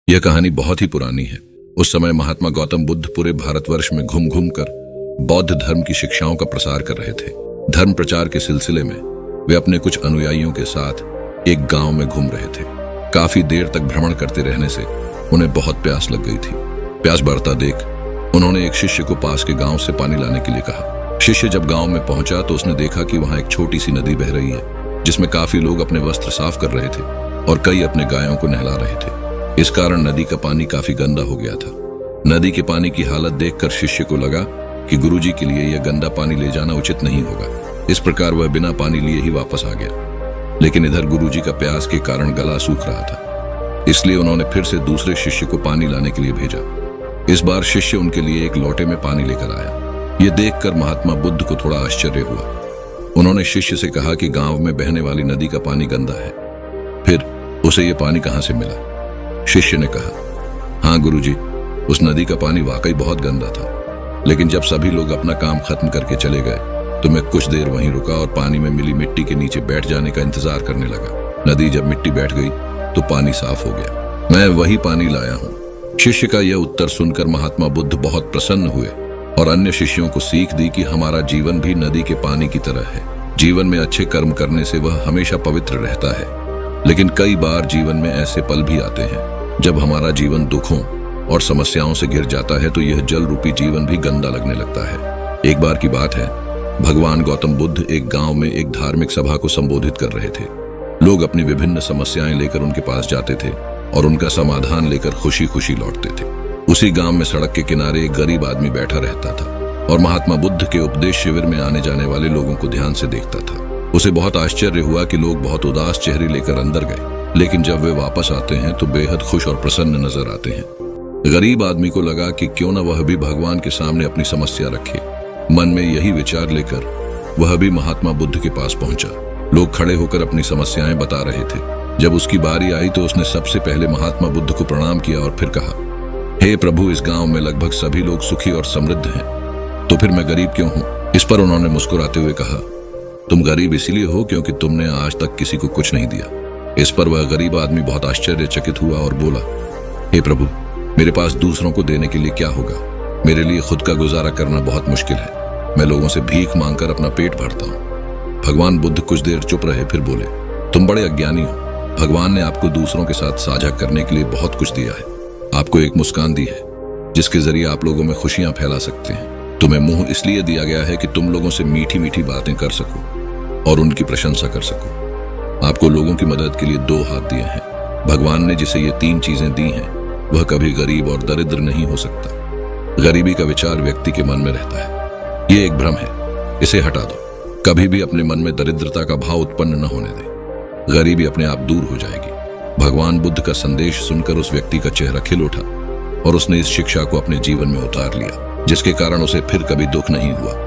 यह कहानी बहुत ही पुरानी है। उस समय महात्मा गौतम बुद्ध पूरे भारतवर्ष में घूम घूम कर बौद्ध धर्म की शिक्षाओं का प्रसार कर रहे थे। धर्म प्रचार के सिलसिले में वे अपने कुछ अनुयायियों के साथ एक गांव में घूम रहे थे। काफी देर तक भ्रमण करते रहने से उन्हें बहुत प्यास लग गई थी। प्यास बढ़ता देख उन्होंने एक शिष्य को पास के गांव से पानी लाने के लिए कहा। शिष्य जब गांव में पहुंचा तो उसने देखा कि वहां एक छोटी सी नदी बह रही है, जिसमें काफी लोग अपने वस्त्र साफ कर रहे थे और कई अपने गायों को नहला रहे थे। इस कारण नदी का पानी काफी गंदा हो गया था। नदी के पानी की हालत देखकर शिष्य को लगा कि गुरुजी के लिए यह गंदा पानी ले जाना उचित नहीं होगा। इस प्रकार वह बिना पानी लिए ही वापस आ गया। लेकिन इधर गुरुजी का प्यास के कारण गला सूख रहा था, इसलिए उन्होंने फिर से दूसरे शिष्य को पानी लाने के लिए भेजा। इस बार शिष्य उनके लिए एक लोटे में पानी लेकर आया। यह देखकर महात्मा बुद्ध को थोड़ा आश्चर्य हुआ। उन्होंने शिष्य से कहा कि गांव में बहने वाली नदी का पानी गंदा है, फिर उसे यह पानी कहां से मिला? शिष्य ने कहा, हाँ गुरुजी, उस नदी का पानी वाकई बहुत गंदा था, लेकिन जब सभी लोग अपना काम खत्म करके चले गए तो मैं कुछ देर वहीं रुका और पानी में मिली मिट्टी के नीचे बैठ जाने का इंतजार करने लगा। नदी जब मिट्टी बैठ गई तो पानी साफ हो गया। मैं वही पानी लाया हूँ। शिष्य का यह उत्तर सुनकर महात्मा बुद्ध बहुत प्रसन्न हुए और अन्य शिष्यों को सीख दी कि हमारा जीवन भी नदी के पानी की तरह है। जीवन में अच्छे कर्म करने से वह हमेशा पवित्र रहता है, लेकिन कई बार जीवन में ऐसे पल भी आते हैं जब हमारा जीवन दुखों और समस्याओं से घिर जाता है तो यह जल रूपी जीवन भी गंदा लगने लगता है। एक बार की बात है, भगवान गौतम बुद्ध एक गांव में एक धार्मिक सभा को संबोधित कर रहे थे। लोग अपनी विभिन्न समस्याएं लेकर उनके पास जाते थे और उनका समाधान लेकर खुशी खुशी लौटते थे। उसी गांव में सड़क के किनारे एक गरीब आदमी बैठा रहता था और महात्मा बुद्ध के उपदेश शिविर में आने जाने वाले लोगों को ध्यान से देखता था। उसे बहुत आश्चर्य हुआ कि लोग बहुत उदास चेहरे लेकर अंदर गए, लेकिन जब वे वापस आते हैं तो बेहद खुश और प्रसन्न नजर आते हैं। गरीब आदमी को लगा कि क्यों न वह भी भगवान के सामने अपनी समस्या रखे। मन में यही विचार लेकर वह भी महात्मा बुद्ध के पास पहुंचा। लोग खड़े होकर अपनी समस्याएं बता रहे थे। जब उसकी बारी आई तो उसने सबसे पहले महात्मा बुद्ध को प्रणाम किया और फिर कहा, हे प्रभु, इस गांव में लगभग सभी लोग सुखी और समृद्ध हैं, तो फिर मैं गरीब क्यों हूं? इस पर उन्होंने मुस्कुराते हुए कहा, तुम गरीब इसलिए हो क्योंकि तुमने आज तक किसी को कुछ नहीं दिया। इस पर वह गरीब आदमी बहुत आश्चर्यचकित हुआ और बोला, हे प्रभु, मेरे पास दूसरों को देने के लिए क्या होगा? मेरे लिए खुद का गुजारा करना बहुत मुश्किल है। मैं लोगों से भीख मांगकर अपना पेट भरता हूँ। भगवान बुद्ध कुछ देर चुप रहे, फिर बोले, तुम बड़े अज्ञानी हो। भगवान ने आपको दूसरों के साथ साझा करने के लिए बहुत कुछ दिया है। आपको एक मुस्कान दी है जिसके जरिए आप लोगों में खुशियां फैला सकते हैं। तुम्हें मुंह इसलिए दिया गया है कि तुम लोगों से मीठी मीठी बातें कर सको और उनकी प्रशंसा कर सको। आपको लोगों की मदद के लिए 2 हाथ दिए हैं। भगवान ने जिसे ये 3 चीजें दी हैं वह कभी गरीब और दरिद्र नहीं हो सकता। गरीबी का विचार व्यक्ति के मन में रहता है, ये एक भ्रम है, इसे हटा दो। कभी भी अपने मन में दरिद्रता का भाव उत्पन्न न होने दें। गरीबी अपने आप दूर हो जाएगी। भगवान बुद्ध का संदेश सुनकर उस व्यक्ति का चेहरा खिल उठा और उसने इस शिक्षा को अपने जीवन में उतार लिया, जिसके कारण उसे फिर कभी दुख नहीं हुआ।